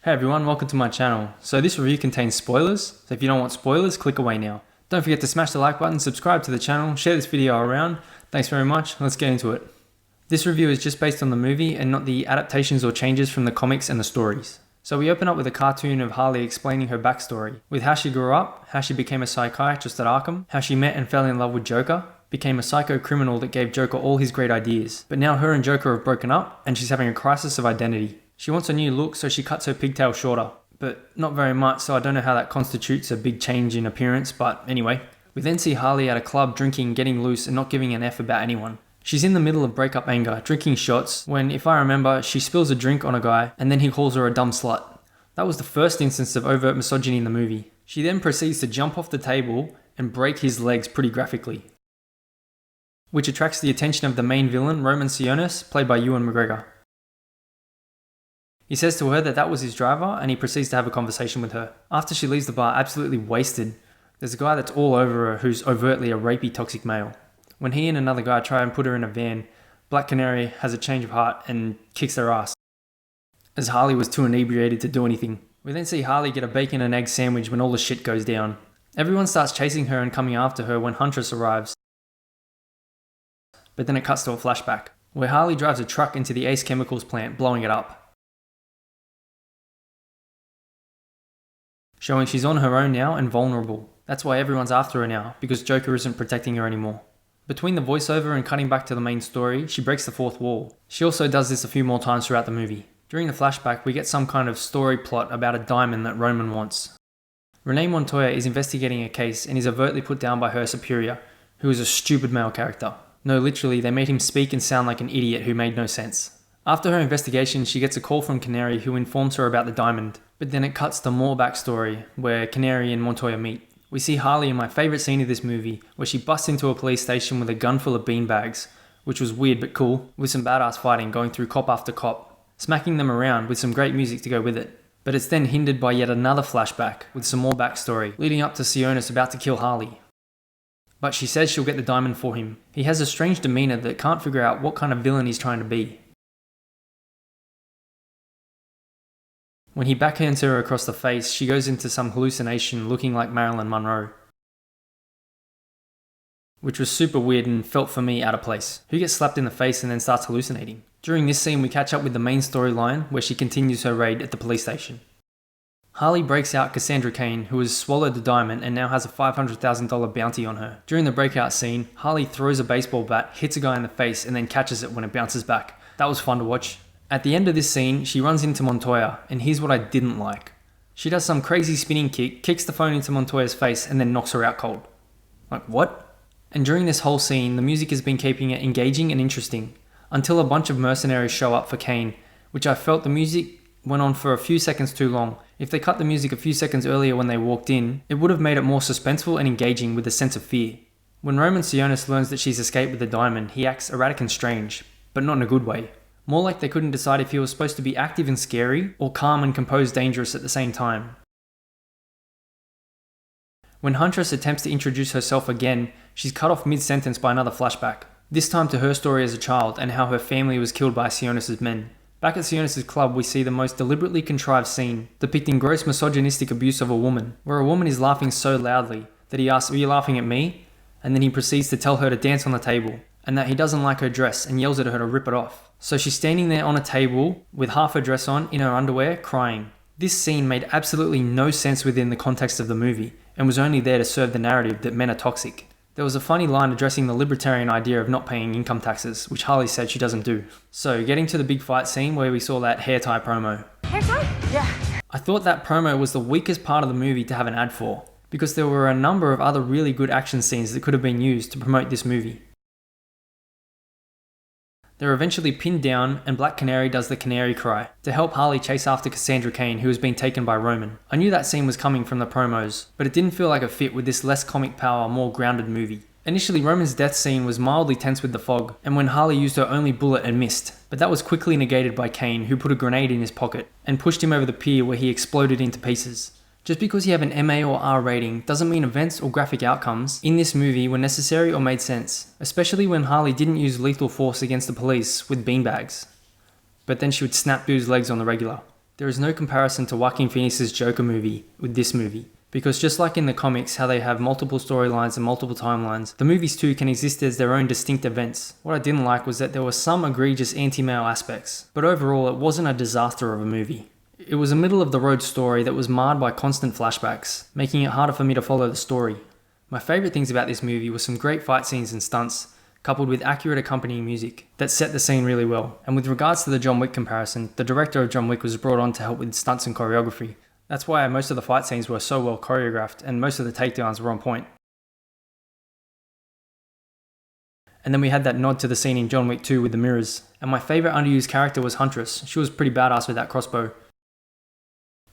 Hey everyone, welcome to my channel. So this review contains spoilers, so if you don't want spoilers, click away now. Don't forget to smash the like button, subscribe to the channel, share this video around. Thanks very much, let's get into it. This review is just based on the movie and not the adaptations or changes from the comics and the stories. So we open up with a cartoon of Harley explaining her backstory, with how she grew up, how she became a psychiatrist at Arkham, how she met and fell in love with Joker, became a psycho criminal that gave Joker all his great ideas, but now her and Joker have broken up and she's having a crisis of identity. She wants a new look, so she cuts her pigtail shorter, but not very much, so I don't know how that constitutes a big change in appearance, but anyway. We then see Harley at a club drinking, getting loose and not giving an F about anyone. She's in the middle of breakup anger, drinking shots, when, if I remember, she spills a drink on a guy and then he calls her a dumb slut. That was the first instance of overt misogyny in the movie. She then proceeds to jump off the table and break his legs pretty graphically, which attracts the attention of the main villain, Roman Sionis, played by Ewan McGregor. He says to her that was his driver and he proceeds to have a conversation with her. After she leaves the bar absolutely wasted, there's a guy that's all over her who's overtly a rapey toxic male. When he and another guy try and put her in a van, Black Canary has a change of heart and kicks their ass, as Harley was too inebriated to do anything. We then see Harley get a bacon and egg sandwich when all the shit goes down. Everyone starts chasing her and coming after her when Huntress arrives. But then it cuts to a flashback, where Harley drives a truck into the Ace Chemicals plant, blowing it up, showing she's on her own now and vulnerable. That's why everyone's after her now, because Joker isn't protecting her anymore. Between the voiceover and cutting back to the main story, she breaks the fourth wall. She also does this a few more times throughout the movie. During the flashback, we get some kind of story plot about a diamond that Roman wants. Renee Montoya is investigating a case and is overtly put down by her superior, who is a stupid male character. No, literally, they made him speak and sound like an idiot who made no sense. After her investigation, she gets a call from Canary, who informs her about the diamond. But then it cuts to more backstory, where Canary and Montoya meet. We see Harley in my favourite scene of this movie, where she busts into a police station with a gun full of beanbags, which was weird but cool, with some badass fighting going through cop after cop, smacking them around with some great music to go with it. But it's then hindered by yet another flashback, with some more backstory, leading up to Sionis about to kill Harley. But she says she'll get the diamond for him. He has a strange demeanour that can't figure out what kind of villain he's trying to be. When he backhands her across the face, she goes into some hallucination looking like Marilyn Monroe, which was super weird and felt for me out of place. Who gets slapped in the face and then starts hallucinating? During this scene, we catch up with the main storyline where she continues her raid at the police station. Harley breaks out Cassandra Cain, who has swallowed the diamond and now has a $500,000 bounty on her. During the breakout scene, Harley throws a baseball bat, hits a guy in the face and then catches it when it bounces back. That was fun to watch. At the end of this scene, she runs into Montoya, and here's what I didn't like. She does some crazy spinning kick, kicks the phone into Montoya's face, and then knocks her out cold. Like, what? And during this whole scene, the music has been keeping it engaging and interesting, until a bunch of mercenaries show up for Cain, which I felt the music went on for a few seconds too long. If they cut the music a few seconds earlier when they walked in, it would have made it more suspenseful and engaging with a sense of fear. When Roman Sionis learns that she's escaped with the diamond, he acts erratic and strange, but not in a good way. More like they couldn't decide if he was supposed to be active and scary, or calm and composed dangerous at the same time. When Huntress attempts to introduce herself again, she's cut off mid-sentence by another flashback, this time to her story as a child and how her family was killed by Sionis' men. Back at Sionis' club, we see the most deliberately contrived scene, depicting gross misogynistic abuse of a woman, where a woman is laughing so loudly that he asks, "Are you laughing at me?" And then he proceeds to tell her to dance on the table, and that he doesn't like her dress and yells at her to rip it off. So she's standing there on a table with half her dress on, in her underwear, crying. This scene made absolutely no sense within the context of the movie, and was only there to serve the narrative that men are toxic. There was a funny line addressing the libertarian idea of not paying income taxes, which Harley said she doesn't do. So getting to the big fight scene where we saw that hair tie promo. Hair tie? Yeah. I thought that promo was the weakest part of the movie to have an ad for, because there were a number of other really good action scenes that could have been used to promote this movie. They're eventually pinned down and Black Canary does the canary cry to help Harley chase after Cassandra Cain, who has been taken by Roman. I knew that scene was coming from the promos, but it didn't feel like a fit with this less comic power, more grounded movie. Initially, Roman's death scene was mildly tense with the fog, and when Harley used her only bullet and missed, but that was quickly negated by Cain, who put a grenade in his pocket and pushed him over the pier where he exploded into pieces. Just because you have an MA or R rating doesn't mean events or graphic outcomes in this movie were necessary or made sense, especially when Harley didn't use lethal force against the police with beanbags, but then she would snap dudes' legs on the regular. There is no comparison to Joaquin Phoenix's Joker movie with this movie. Because just like in the comics, how they have multiple storylines and multiple timelines, the movies too can exist as their own distinct events. What I didn't like was that there were some egregious anti-male aspects, but overall it wasn't a disaster of a movie. It was a middle of the road story that was marred by constant flashbacks, making it harder for me to follow the story. My favourite things about this movie were some great fight scenes and stunts, coupled with accurate accompanying music that set the scene really well. And with regards to the John Wick comparison, the director of John Wick was brought on to help with stunts and choreography. That's why most of the fight scenes were so well choreographed and most of the takedowns were on point. And then we had that nod to the scene in John Wick 2 with the mirrors. And my favourite underused character was Huntress. She was pretty badass with that crossbow.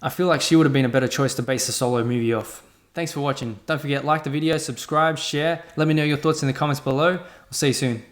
I feel like she would have been a better choice to base the solo movie off. Thanks for watching. Don't forget, like the video, subscribe, share. Let me know your thoughts in the comments below. I'll see you soon.